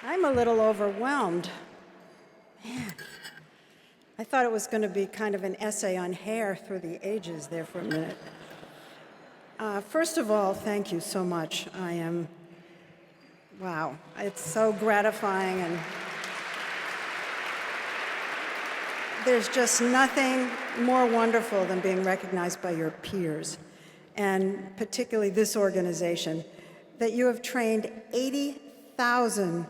I'm a little overwhelmed. Man, I thought it was going to be kind of an essay on hair through the ages there for a minute. First of all, thank you so much. Wow, it's so gratifying, and there's just nothing more wonderful than being recognized by your peers, and particularly this organization, that you have trained 80,000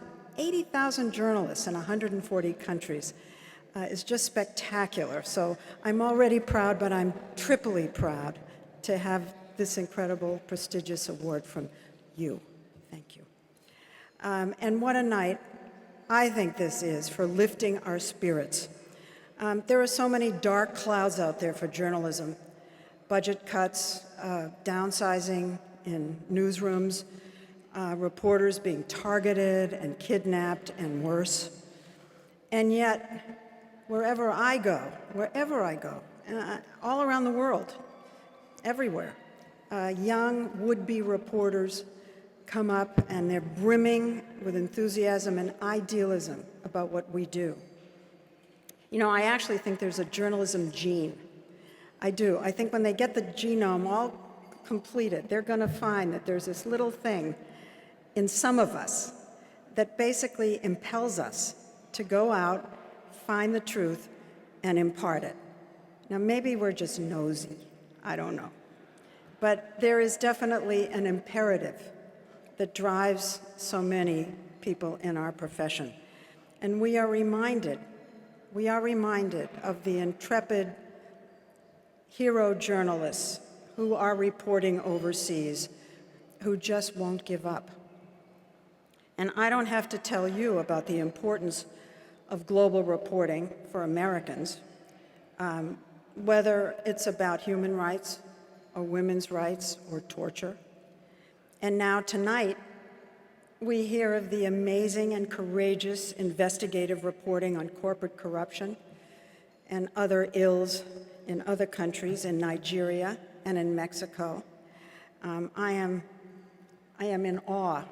journalists in 140 countries. Is just spectacular. So I'm already proud, but I'm triply proud to have this incredible, prestigious award from you. Thank you. And what a night I think this is for lifting our spirits. There are so many dark clouds out there for journalism. Budget cuts, downsizing in newsrooms, reporters being targeted and kidnapped and worse. And yet, wherever I go, all around the world, everywhere, young would-be reporters come up and they're brimming with enthusiasm and idealism about what we do. You know, I actually think there's a journalism gene. I do. I think when they get the genome all completed, they're going to find that there's this little thing in some of us that basically impels us to go out, find the truth, and impart it. Now, maybe we're just nosy. I don't know. But there is definitely an imperative that drives so many people in our profession. And we are reminded of the intrepid hero journalists who are reporting overseas, who just won't give up. And I don't have to tell you about the importance of global reporting for Americans, whether it's about human rights or women's rights or torture. And now tonight, we hear of the amazing and courageous investigative reporting on corporate corruption and other ills in other countries, in Nigeria and in Mexico. I am in awe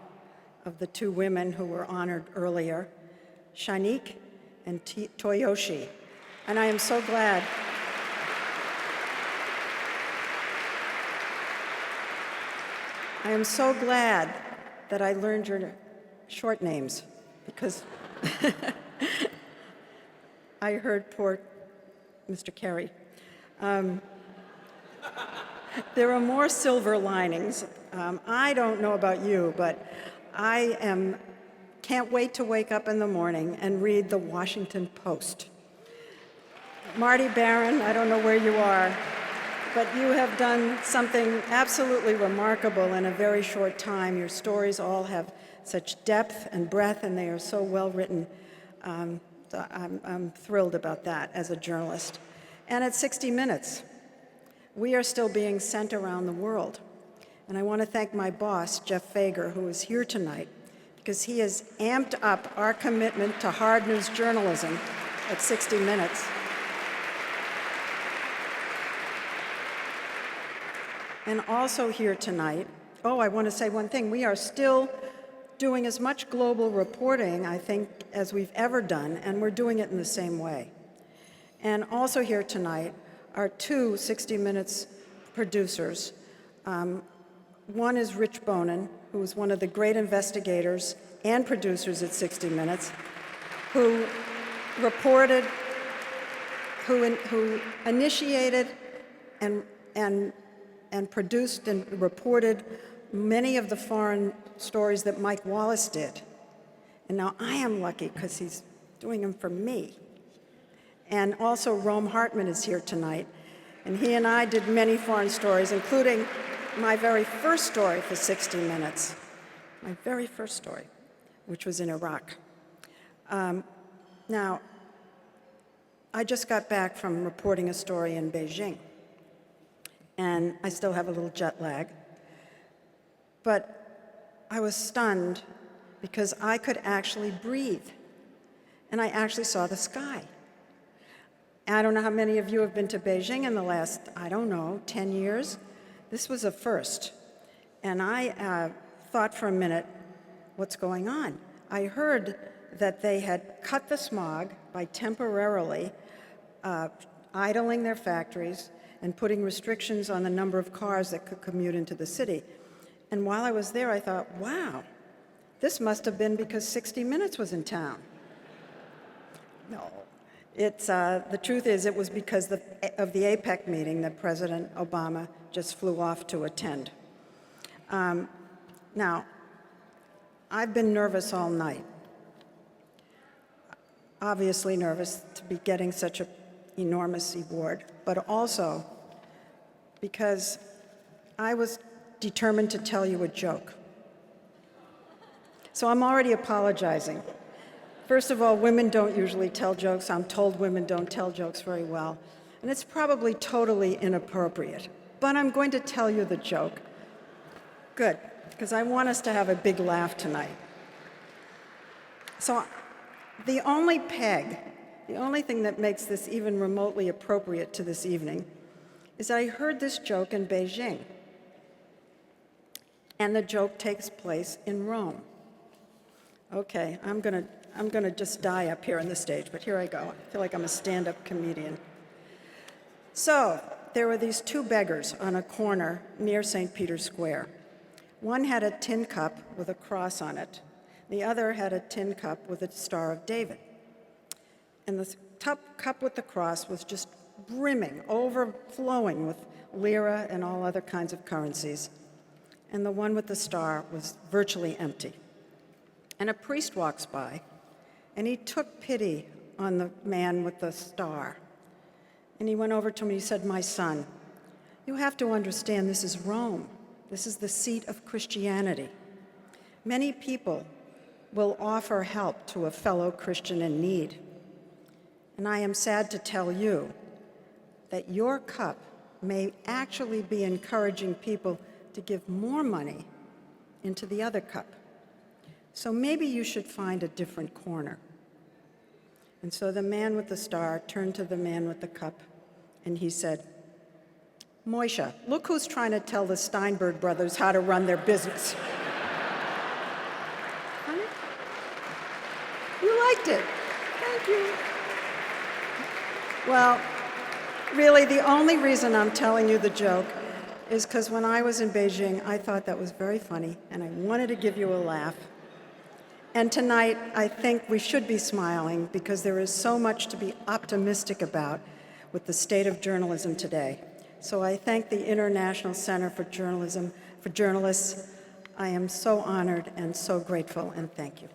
of the two women who were honored earlier, Shanique and Toyoshi. And I am so glad that I learned your short names, because I heard poor Mr. Kerry. There are more silver linings. I don't know about you, but can't wait to wake up in the morning and read the Washington Post. Marty Barron, I don't know where you are, but you have done something absolutely remarkable in a very short time. Your stories all have such depth and breadth, and they are so well written. So I'm thrilled about that as a journalist. And at 60 Minutes, we are still being sent around the world. And I want to thank my boss, Jeff Fager, who is here tonight, because he has amped up our commitment to hard news journalism at 60 Minutes. And also here tonight, I want to say one thing. We are still doing as much global reporting, I think, as we've ever done, and we're doing it in the same way. And also here tonight are two 60 Minutes producers. One is Rich Bonin, who is one of the great investigators and producers at 60 Minutes, who reported, who initiated and produced and reported many of the foreign stories that Mike Wallace did. And now I am lucky because he's doing them for me. And also Rome Hartman is here tonight. And he and I did many foreign stories, including my very first story for 60 Minutes, my very first story, which was in Iraq. Now, I just got back from reporting a story in Beijing, and I still have a little jet lag. But I was stunned because I could actually breathe, and I actually saw the sky. I don't know how many of you have been to Beijing in the last, 10 years. This was a first. And I thought for a minute, what's going on? I heard that they had cut the smog by temporarily idling their factories and putting restrictions on the number of cars that could commute into the city. And while I was there, I thought, wow, this must have been because 60 Minutes was in town. No. The truth is, it was because of the APEC meeting that President Obama just flew off to attend. Now, I've been nervous all night. Obviously nervous to be getting such an enormous award, but also because I was determined to tell you a joke. So I'm already apologizing. First of all, women don't usually tell jokes. I'm told women don't tell jokes very well. And it's probably totally inappropriate. But I'm going to tell you the joke. Good, because I want us to have a big laugh tonight. So the only thing that makes this even remotely appropriate to this evening is that I heard this joke in Beijing. And the joke takes place in Rome. Okay, I'm gonna just die up here on the stage, but here I go. I feel like I'm a stand-up comedian. So, there were these two beggars on a corner near St. Peter's Square. One had a tin cup with a cross on it. The other had a tin cup with a Star of David. And the cup with the cross was just brimming, overflowing with lira and all other kinds of currencies. And the one with the star was virtually empty. And a priest walks by, and he took pity on the man with the star. And he went over to him and he said, "My son, you have to understand this is Rome. This is the seat of Christianity. Many people will offer help to a fellow Christian in need. And I am sad to tell you that your cup may actually be encouraging people to give more money into the other cup. So maybe you should find a different corner." And so the man with the star turned to the man with the cup, and he said, "Moishe, look who's trying to tell the Steinberg brothers how to run their business." Honey? You liked it. Thank you. Well, really, the only reason I'm telling you the joke is because when I was in Beijing, I thought that was very funny, and I wanted to give you a laugh. And tonight, I think we should be smiling because there is so much to be optimistic about with the state of journalism today. So I thank the International Center for Journalism, for journalists. I am so honored and so grateful, and thank you.